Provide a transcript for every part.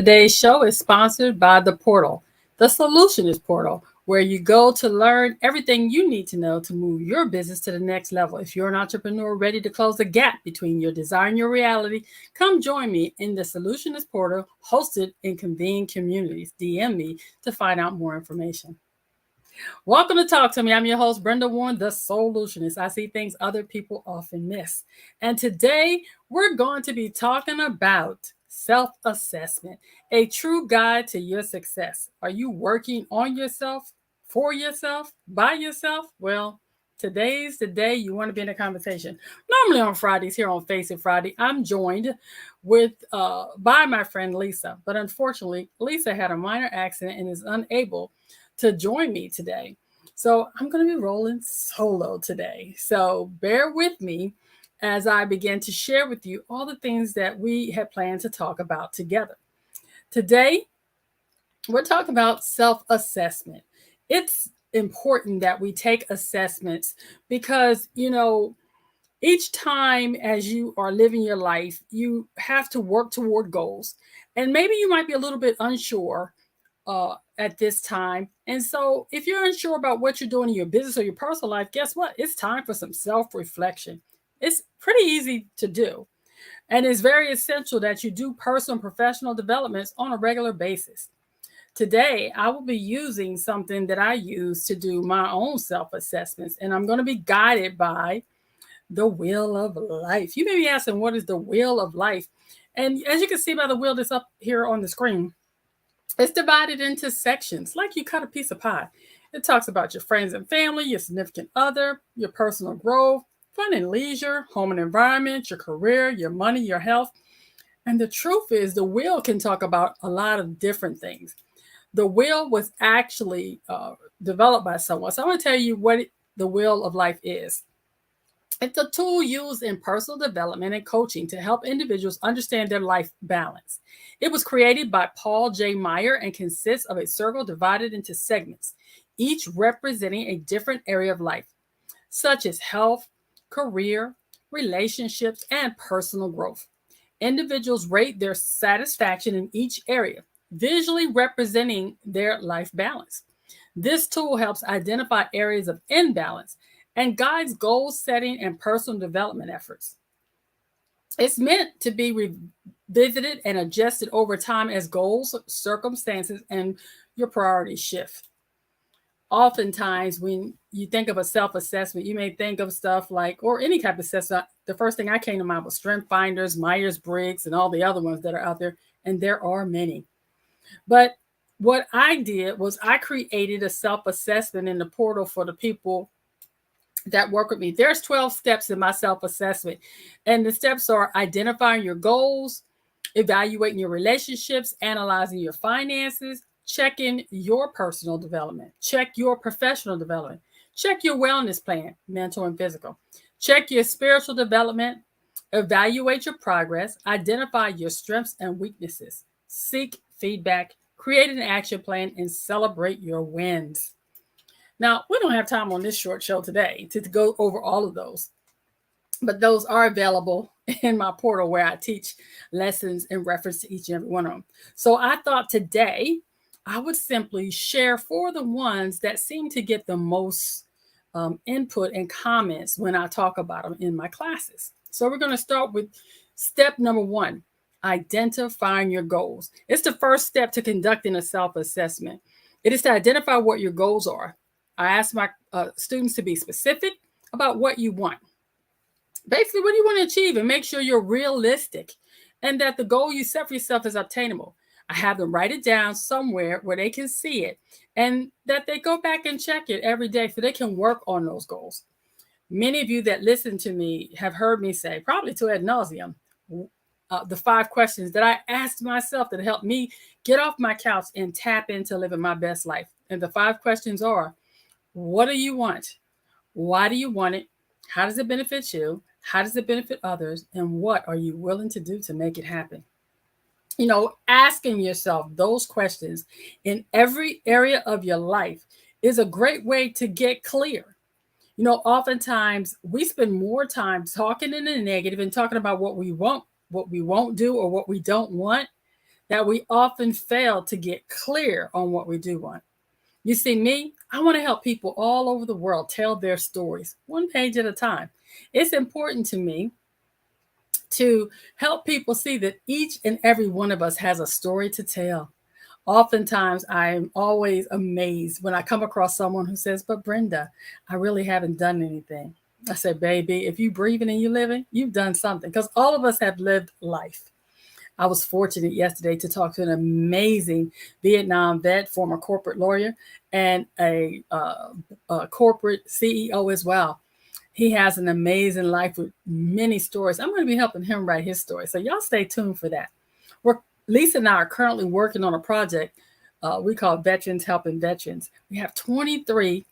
Today's show is sponsored by The Portal, the Solutionist Portal, where you go to learn everything you need to know to move your business to the next level. If you're an entrepreneur ready to close the gap between your desire and your reality, come join me in the Solutionist Portal hosted in convened communities. DM me to find out more information. Welcome to Talk to Me. I'm your host, Brenda Warren, the Solutionist. I see things other people often miss. And today we're going to be talking about self assessment, a true guide to your success. Are you working on yourself, for yourself, by yourself? Well, today's the day you want to be in a conversation. Normally on Fridays here on Face It Friday, I'm joined with by my friend Lisa, but unfortunately, Lisa had a minor accident and is unable to join me today. So I'm going to be rolling solo today. So bear with me as I begin to share with you all the things that we had planned to talk about together. Today, we're talking about self assessment. It's important that we take assessments because, each time as you are living your life, you have to work toward goals. And maybe you might be a little bit unsure at this time. And so, if you're unsure about what you're doing in your business or your personal life, guess what? It's time for some self reflection. It's pretty easy to do. And it's very essential that you do personal and professional developments on a regular basis. Today, I will be using something that I use to do my own self assessments, and I'm going to be guided by the wheel of life. You may be asking, what is the wheel of life? And as you can see by the wheel that's up here on the screen, it's divided into sections, like you cut a piece of pie. It talks about your friends and family, your significant other, your personal growth, fun and leisure, home and environment, your career, your money, your health. And the truth is, the wheel can talk about a lot of different things. The wheel was actually developed by someone. So I'm going to tell you what the wheel of life is. It's a tool used in personal development and coaching to help individuals understand their life balance. It was created by Paul J. Meyer and consists of a circle divided into segments, each representing a different area of life, such as health, career, relationships, and personal growth. Individuals rate their satisfaction in each area, visually representing their life balance. This tool helps identify areas of imbalance and guides goal setting and personal development efforts. It's meant to be revisited and adjusted over time as goals, circumstances, and your priorities shift. Oftentimes, when you think of a self assessment, you may think of stuff like, or any type of assessment. The first thing I came to mind was Strength Finders, Myers Briggs, and all the other ones that are out there. And there are many. But what I did was I created a self assessment in the portal for the people that work with me. There's 12 steps in my self-assessment. And the steps are identifying your goals, evaluating your relationships, analyzing your finances, checking your personal development, check your professional development, check your wellness plan, mental and physical, check your spiritual development, evaluate your progress, identify your strengths and weaknesses, seek feedback, create an action plan, and celebrate your wins. Now, we don't have time on this short show today to go over all of those, but those are available in my portal where I teach lessons in reference to each and every one of them. So I thought today I would simply share for the ones that seem to get the most input and comments when I talk about them in my classes. So we're going to start with step number one, identifying your goals. It's the first step to conducting a self assessment. It is to identify what your goals are. I ask my students to be specific about what you want. Basically, what do you want to achieve, and make sure you're realistic and that the goal you set for yourself is obtainable. I have them write it down somewhere where they can see it and that they go back and check it every day so they can work on those goals. Many of you that listen to me have heard me say, probably to ad nauseum, the 5 questions that I asked myself that helped me get off my couch and tap into living my best life. And the 5 questions are, what do you want? Why do you want it? How does it benefit you? How does it benefit others? And what are you willing to do to make it happen? Asking yourself those questions in every area of your life is a great way to get clear. Oftentimes we spend more time talking in the negative and talking about what we want, what we won't do, or what we don't want, that we often fail to get clear on what we do want. You see, me, I want to help people all over the world tell their stories, one page at a time. It's important to me to help people see that each and every one of us has a story to tell. Oftentimes, I'm always amazed when I come across someone who says, "But Brenda, I really haven't done anything." I said, "Baby, if you breathing and you living, you've done something." Because all of us have lived life. I was fortunate yesterday to talk to an amazing Vietnam vet, former corporate lawyer, and a corporate CEO as well. He has an amazing life with many stories. I'm going to be helping him write his story. So y'all stay tuned for that. We're, Lisa and I are currently working on a project we call Veterans Helping Veterans. We have 23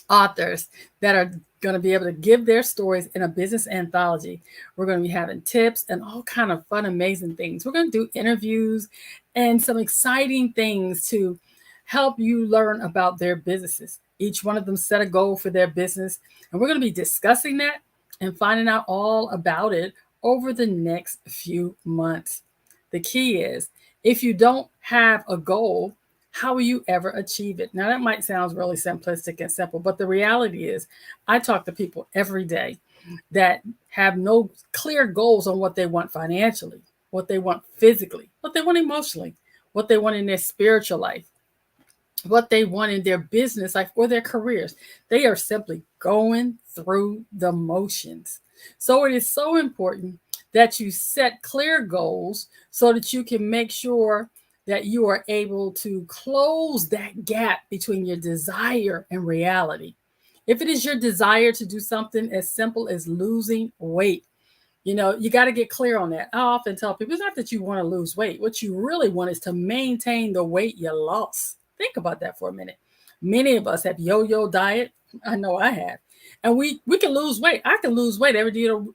authors that are going to be able to give their stories in a business anthology. We're going to be having tips and all kind of fun, amazing things. We're going to do interviews and some exciting things to help you learn about their businesses. Each one of them set a goal for their business, and we're going to be discussing that and finding out all about it over the next few months. The key is if you don't have a goal, how will you ever achieve it? Now, that might sound really simplistic and simple, but the reality is, I talk to people every day that have no clear goals on what they want financially, what they want physically, what they want emotionally, what they want in their spiritual life, what they want in their business life or their careers. They are simply going through the motions. So it is so important that you set clear goals so that you can make sure that you are able to close that gap between your desire and reality. If it is your desire to do something as simple as losing weight, you got to get clear on that. I often tell people it's not that you want to lose weight. What you really want is to maintain the weight you lost. Think about that for a minute. Many of us have yo-yo diet. I know I have. And we can lose weight. I can lose weight every day of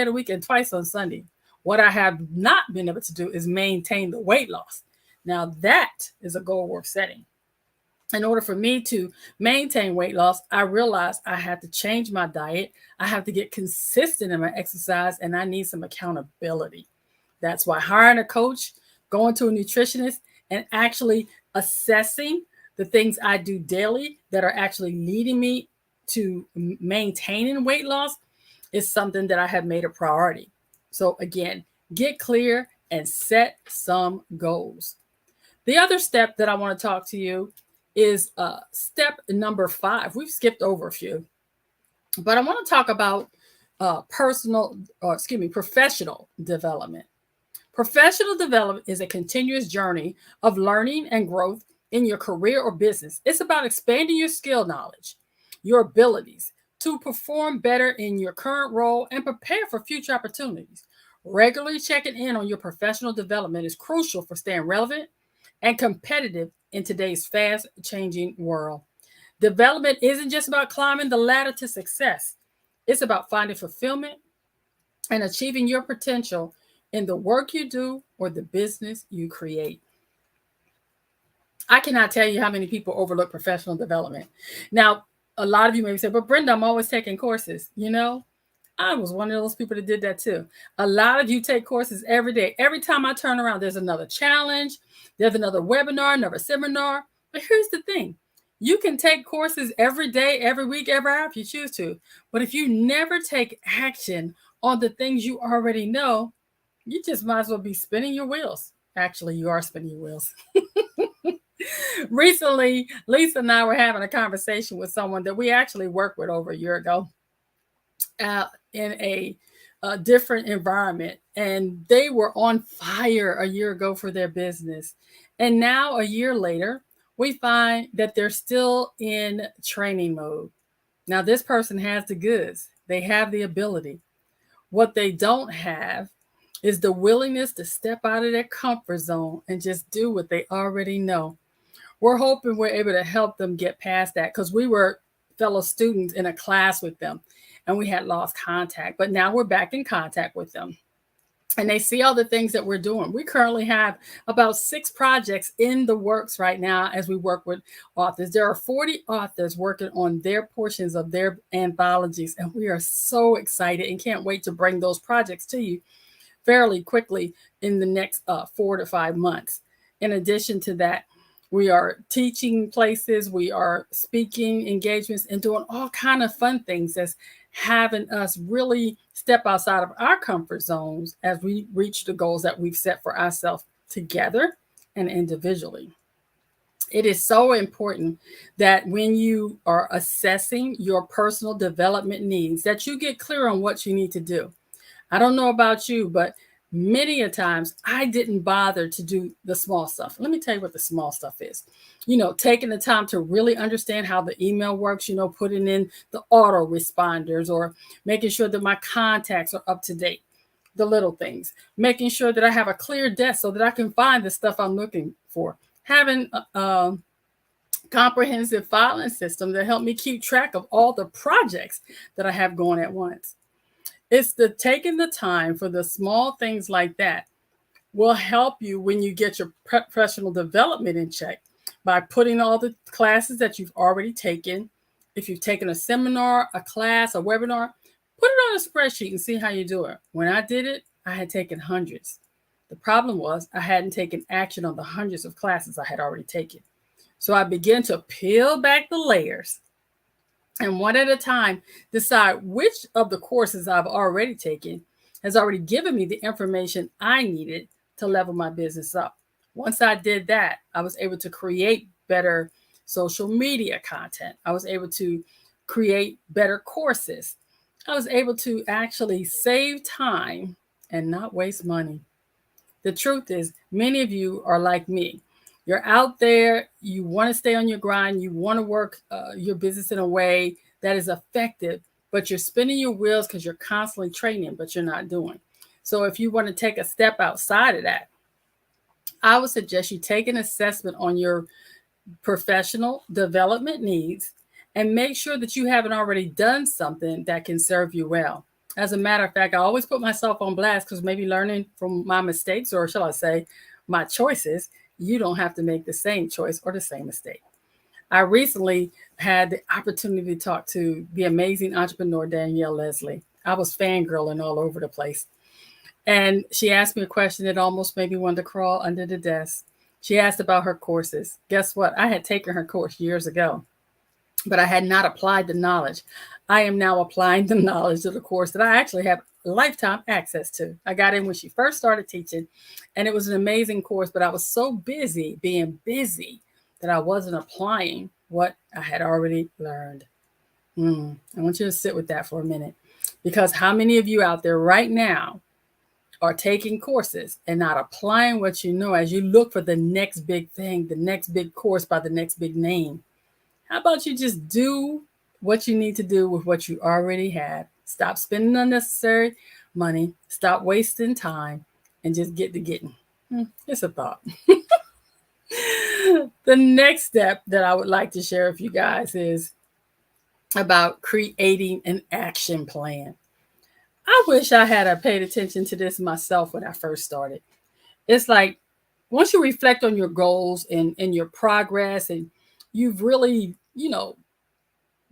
the week and twice on Sunday. What I have not been able to do is maintain the weight loss. Now that is a goal worth setting. In order for me to maintain weight loss, I realized I had to change my diet. I have to get consistent in my exercise, and I need some accountability. That's why hiring a coach, going to a nutritionist, and actually assessing the things I do daily that are actually leading me to maintaining weight loss is something that I have made a priority. So, again, get clear and set some goals. The other step that I want to talk to you is step number 5. We've skipped over a few, but I want to talk about professional development. Professional development is a continuous journey of learning and growth in your career or business. It's about expanding your skill knowledge, your abilities to perform better in your current role and prepare for future opportunities. Regularly checking in on your professional development is crucial for staying relevant and competitive in today's fast changing world. Development isn't just about climbing the ladder to success, it's about finding fulfillment and achieving your potential in the work you do or the business you create. I cannot tell you how many people overlook professional development. Now, a lot of you may say, "But Brenda, I'm always taking courses." I was one of those people that did that too. A lot of you take courses every day. Every time I turn around, there's another challenge, there's another webinar, another seminar. But here's the thing, you can take courses every day, every week, every hour if you choose to. But if you never take action on the things you already know, you just might as well be spinning your wheels. Actually, you are spinning your wheels. Recently, Lisa and I were having a conversation with someone that we actually worked with over a year ago in a different environment. And they were on fire a year ago for their business. And now, a year later, we find that they're still in training mode. Now, this person has the goods, they have the ability. What they don't have is the willingness to step out of their comfort zone and just do what they already know. We're hoping we're able to help them get past that because we were fellow students in a class with them and we had lost contact, but now we're back in contact with them. And they see all the things that we're doing. We currently have about 6 projects in the works right now as we work with authors. There are 40 authors working on their portions of their anthologies, and we are so excited and can't wait to bring those projects to you fairly quickly in the next 4 to 5 months. In addition to that, we are teaching places, we are speaking engagements, and doing all kind of fun things that's having us really step outside of our comfort zones as we reach the goals that we've set for ourselves together and individually. It is so important that when you are assessing your personal development needs, that you get clear on what you need to do. I don't know about you, but many a times I didn't bother to do the small stuff. Let me tell you what the small stuff is. Taking the time to really understand how the email works, putting in the auto responders, or making sure that my contacts are up to date, the little things, making sure that I have a clear desk so that I can find the stuff I'm looking for, having a comprehensive filing system that help me keep track of all the projects that I have going at once. It's the taking the time for the small things like that will help you when you get your professional development in check by putting all the classes that you've already taken. If you've taken a seminar, a class, a webinar, put it on a spreadsheet and see how you do it. When I did it, I had taken hundreds. The problem was I hadn't taken action on the hundreds of classes I had already taken. So I began to peel back the layers and one at a time decide which of the courses I've already taken has already given me the information I needed to level my business up. Once I did that, I was able to create better social media content. I was able to create better courses. I was able to actually save time and not waste money. The truth is, many of you are like me. You're out there, you want to stay on your grind, you want to work your business in a way that is effective, but you're spinning your wheels because you're constantly training, but you're not doing. So if you want to take a step outside of that, I would suggest you take an assessment on your professional development needs and make sure that you haven't already done something that can serve you well. As a matter of fact, I always put myself on blast because maybe learning from my mistakes, or shall I say, my choices, you don't have to make the same choice or the same mistake. I recently had the opportunity to talk to the amazing entrepreneur Danielle Leslie. I was fangirling all over the place. And she asked me a question that almost made me want to crawl under the desk. She asked about her courses. Guess what? I had taken her course years ago, but I had not applied the knowledge. I am now applying the knowledge of the course that I actually have lifetime access to. I got in when she first started teaching, and it was an amazing course, but I was so busy being busy that I wasn't applying what I had already learned. I want you to sit with that for a minute, because how many of you out there right now are taking courses and not applying what you know as you look for the next big thing, the next big course by the next big name? How about you just do what you need to do with what you already have? Stop spending unnecessary money, stop wasting time, and just get to getting. It's a thought. The next step that I would like to share with you guys is about creating an action plan. I wish I had paid attention to this myself when I first started. It's like once you reflect on your goals and your progress, and you've really,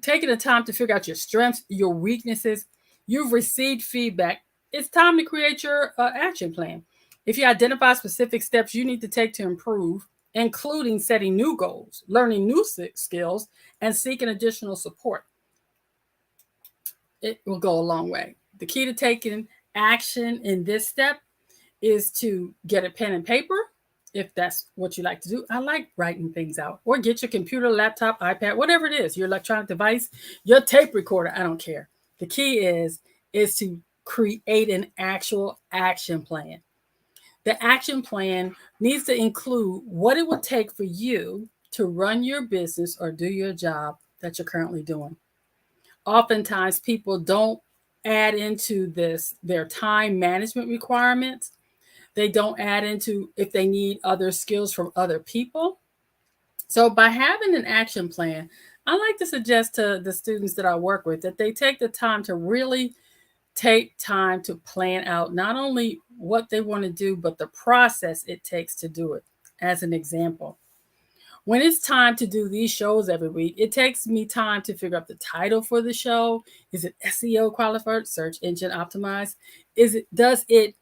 taking the time to figure out your strengths, your weaknesses, you've received feedback, it's time to create your action plan. If you identify specific steps you need to take to improve, including setting new goals, learning new skills, and seeking additional support, it will go a long way. The key to taking action in this step is to get a pen and paper if that's what you like to do. I like writing things out. Or get your computer, laptop, iPad, whatever it is, your electronic device, your tape recorder, I don't care. The key is to create an actual action plan. The action plan needs to include what it would take for you to run your business or do your job that you're currently doing. Oftentimes people don't add into this their time management requirements. They don't add into if they need other skills from other people. So by having an action plan, I like to suggest to the students that I work with that they take the time to really take time to plan out not only what they want to do, but the process it takes to do it. As an example, when it's time to do these shows every week, it takes me time to figure out the title for the show. Is it SEO qualified, search engine optimized? Does it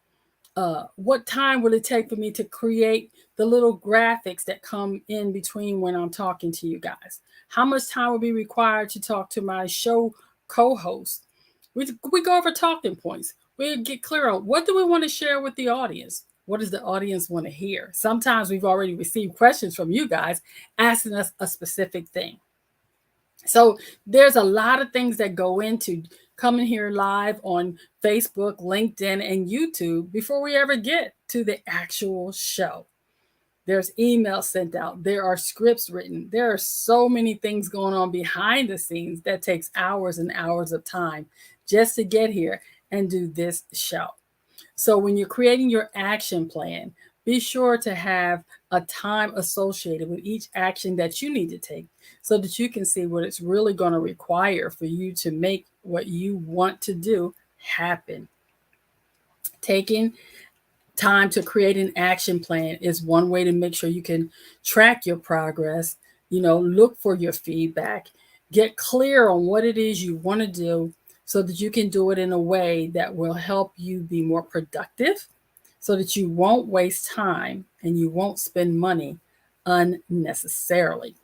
What time will it take for me to create the little graphics that come in between when I'm talking to you guys? How much time will be required to talk to my show co-host? We go over talking points. We get clear on what do we want to share with the audience. What does the audience want to hear? Sometimes we've already received questions from you guys asking us a specific thing. So there's a lot of things that go into coming here live on Facebook, LinkedIn, and YouTube before we ever get to the actual show. There's emails sent out. There are scripts written. There are so many things going on behind the scenes that takes hours and hours of time just to get here and do this show. So when you're creating your action plan, be sure to have a time associated with each action that you need to take so that you can see what it's really going to require for you to make what you want to do happen. Taking time to create an action plan is one way to make sure you can track your progress, look for your feedback, get clear on what it is you want to do so that you can do it in a way that will help you be more productive so that you won't waste time and you won't spend money unnecessarily.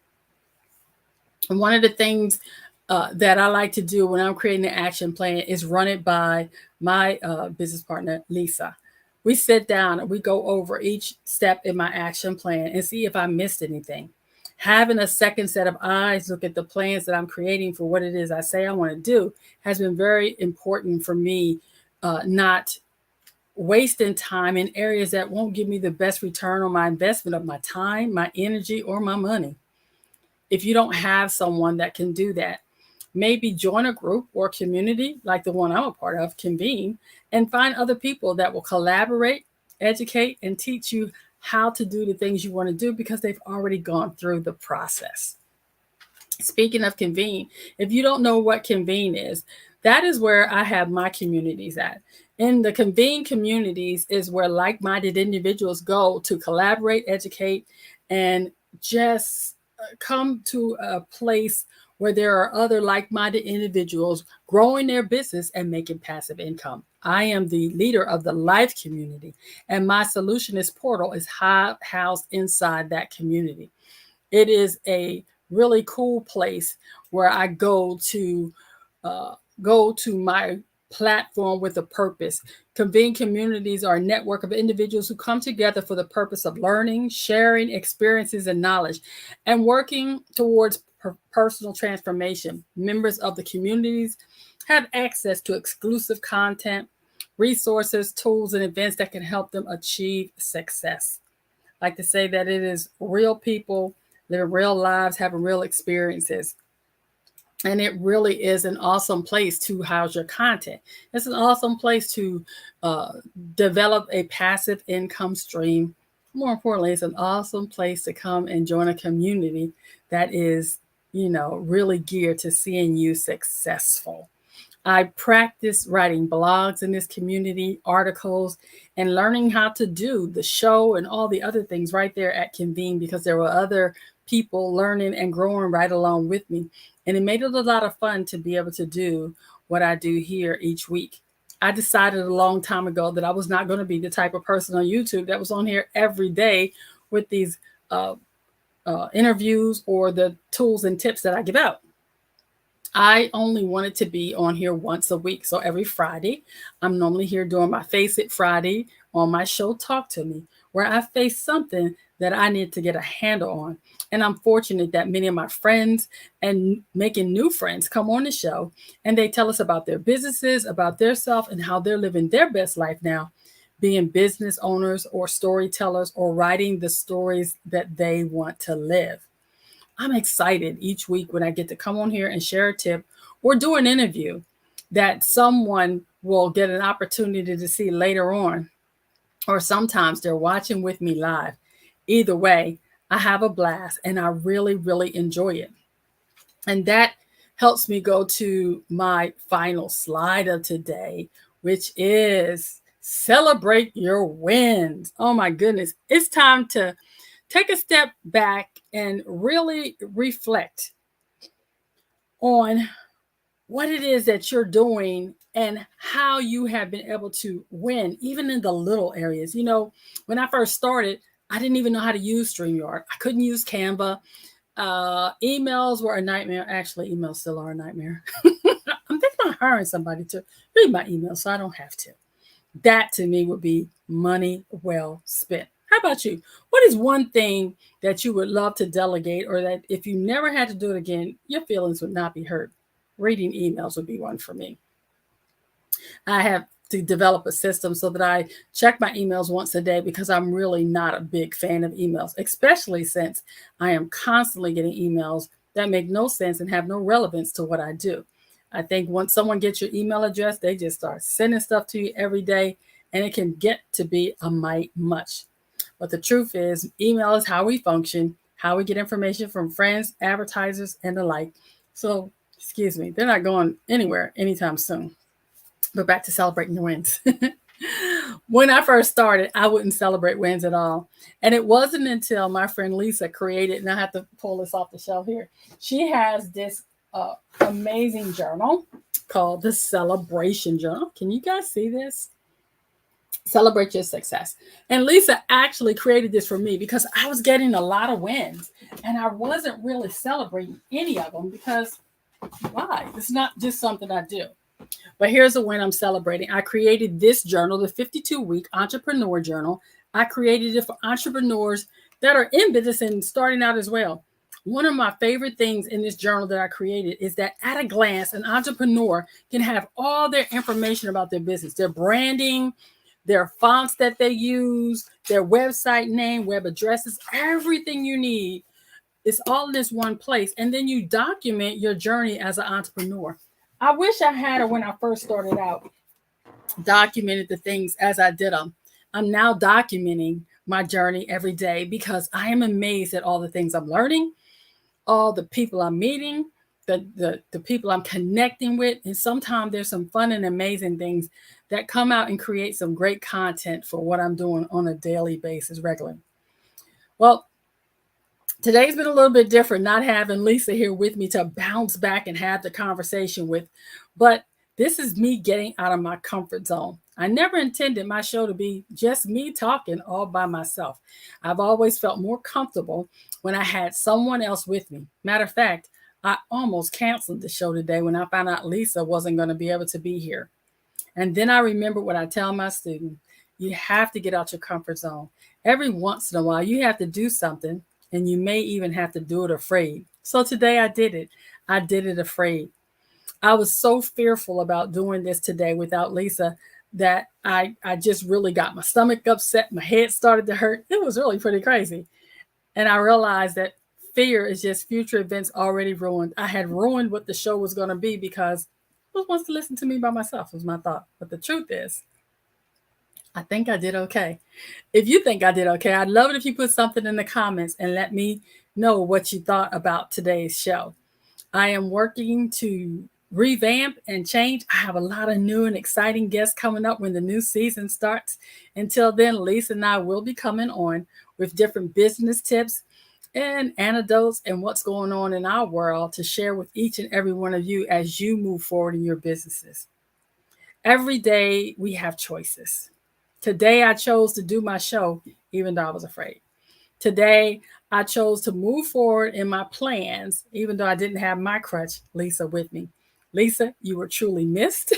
And one of the things that I like to do when I'm creating an action plan is run it by my business partner, Lisa. We sit down and we go over each step in my action plan and see if I missed anything. Having a second set of eyes look at the plans that I'm creating for what it is I say I want to do has been very important for me, not wasting time in areas that won't give me the best return on my investment of my time, my energy, or my money. If you don't have someone that can do that, maybe join a group or community like the one I'm a part of, Convene, and find other people that will collaborate, educate, and teach you how to do the things you want to do because they've already gone through the process. Speaking of Convene, if you don't know what Convene is, that is where I have my communities at. In the Convene communities is where like-minded individuals go to collaborate, educate, and just come to a place where there are other like-minded individuals growing their business and making passive income. I am the leader of the Life community, and my solutionist portal is housed inside that community. It is a really cool place where I uh, go to my platform with a purpose. Convene communities are a network of individuals who come together for the purpose of learning, sharing experiences and knowledge, and working towards personal transformation. Members of the communities have access to exclusive content, resources, tools, and events that can help them achieve success. I like to say that it is real people living real lives, having real experiences. And it really is an awesome place to house your content. It's an awesome place to uh, develop a passive income stream. More importantly, it's an awesome place to come and join a community that is, really geared to seeing you successful. I practice writing blogs in this community, articles, and learning how to do the show and all the other things right there at Convene because there were other people learning and growing right along with me. And it made it a lot of fun to be able to do what I do here each week. I decided a long time ago that I was not going to be the type of person on YouTube that was on here every day with these uh, interviews or the tools and tips that I give out. I only wanted to be on here once a week. So every Friday, I'm normally here doing my Face It Friday on my show Talk to Me, where I face something that I need to get a handle on. And I'm fortunate that many of my friends and making new friends come on the show and they tell us about their businesses, about their self, and how they're living their best life now, being business owners or storytellers or writing the stories that they want to live. I'm excited each week when I get to come on here and share a tip or do an interview that someone will get an opportunity to see later on, or sometimes they're watching with me live. Either way, I have a blast and I really, really enjoy it. And that helps me go to my final slide of today, which is celebrate your wins. Oh my goodness. It's time to take a step back and really reflect on what it is that you're doing and how you have been able to win, even in the little areas. When I first started, I didn't even know how to use StreamYard. I couldn't use Canva. Emails were a nightmare. Actually, emails still are a nightmare. I'm thinking about hiring somebody to read my emails so I don't have to. That to me would be money well spent. How about you? What is one thing that you would love to delegate, or that if you never had to do it again, your feelings would not be hurt? Reading emails would be one for me. I have to develop a system so that I check my emails once a day, because I'm really not a big fan of emails, especially since I am constantly getting emails that make no sense and have no relevance to what I do. I think once someone gets your email address, they just start sending stuff to you every day, and it can get to be a mite much. But the truth is, email is how we function, how we get information from friends, advertisers, and the like. So, excuse me, they're not going anywhere anytime soon. But back to celebrating your wins. When I first started, I wouldn't celebrate wins at all. And it wasn't until my friend Lisa created, and I have to pull this off the shelf here. She has this amazing journal called the Celebration Journal. Can you guys see this? Celebrate your success. And Lisa actually created this for me because I was getting a lot of wins and I wasn't really celebrating any of them, because why? It's not just something I do. But here's a win I'm celebrating. I created this journal, the 52-week entrepreneur journal. I created it for entrepreneurs that are in business and starting out as well. One of my favorite things in this journal that I created is that at a glance, an entrepreneur can have all their information about their business, their branding, their fonts that they use, their website name, web addresses, everything you need. It's all in this one place. And then you document your journey as an entrepreneur. I wish I had it when I first started out, documented the things as I did them. I'm now documenting my journey every day because I am amazed at all the things I'm learning, all the people I'm meeting, the people I'm connecting with. And sometimes there's some fun and amazing things that come out and create some great content for what I'm doing on a daily basis regularly. Well, today's been a little bit different, not having Lisa here with me to bounce back and have the conversation with. But this is me getting out of my comfort zone. I never intended my show to be just me talking all by myself. I've always felt more comfortable when I had someone else with me. Matter of fact, I almost canceled the show today when I found out Lisa wasn't going to be able to be here. And then I remembered what I tell my students: you have to get out your comfort zone. Every once in a while, you have to do something, and you may even have to do it afraid. So today I did it. I did it afraid. I was so fearful about doing this today without Lisa that I just really got my stomach upset. My head started to hurt. It was really pretty crazy. And I realized that fear is just future events already ruined. I had ruined what the show was going to be because who wants to listen to me by myself, was my thought. But the truth is, I think I did okay. If you think I did okay, I'd love it if you put something in the comments and let me know what you thought about today's show. I am working to revamp and change. I have a lot of new and exciting guests coming up when the new season starts. Until then, Lisa and I will be coming on with different business tips and anecdotes and what's going on in our world to share with each and every one of you as you move forward in your businesses. Every day we have choices. Today I chose to do my show even though I was afraid. Today I chose to move forward in my plans even though I didn't have my crutch, Lisa, with me. Lisa, you were truly missed.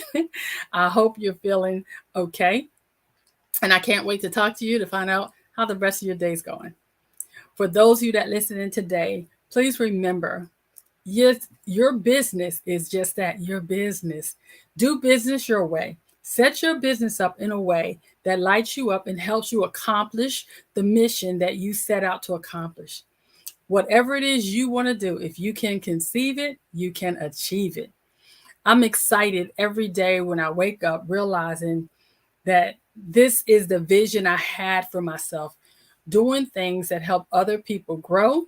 I hope you're feeling okay. And I can't wait to talk to you to find out how the rest of your day's going. For those of you that listen in today, please remember, your business is just that, your business. Do business your way. Set your business up in a way that lights you up and helps you accomplish the mission that you set out to accomplish. Whatever it is you want to do, if you can conceive it, you can achieve it. I'm excited every day when I wake up realizing that this is the vision I had for myself, doing things that help other people grow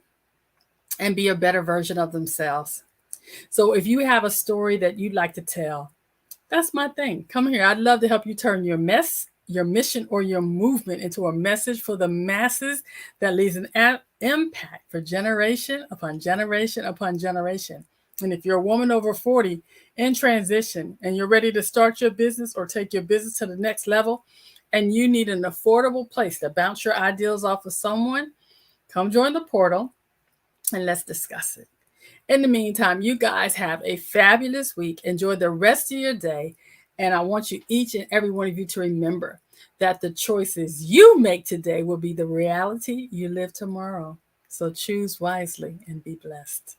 and be a better version of themselves. So if you have a story that you'd like to tell, that's my thing. Come here. I'd love to help you turn your mess, your mission, or your movement into a message for the masses that leaves an impact for generation upon generation upon generation. And if you're a woman over 40 in transition and you're ready to start your business or take your business to the next level, and you need an affordable place to bounce your ideals off of someone, come join the portal and let's discuss it. In the meantime, you guys have a fabulous week. Enjoy the rest of your day. And I want you, each and every one of you, to remember that the choices you make today will be the reality you live tomorrow. So choose wisely and be blessed.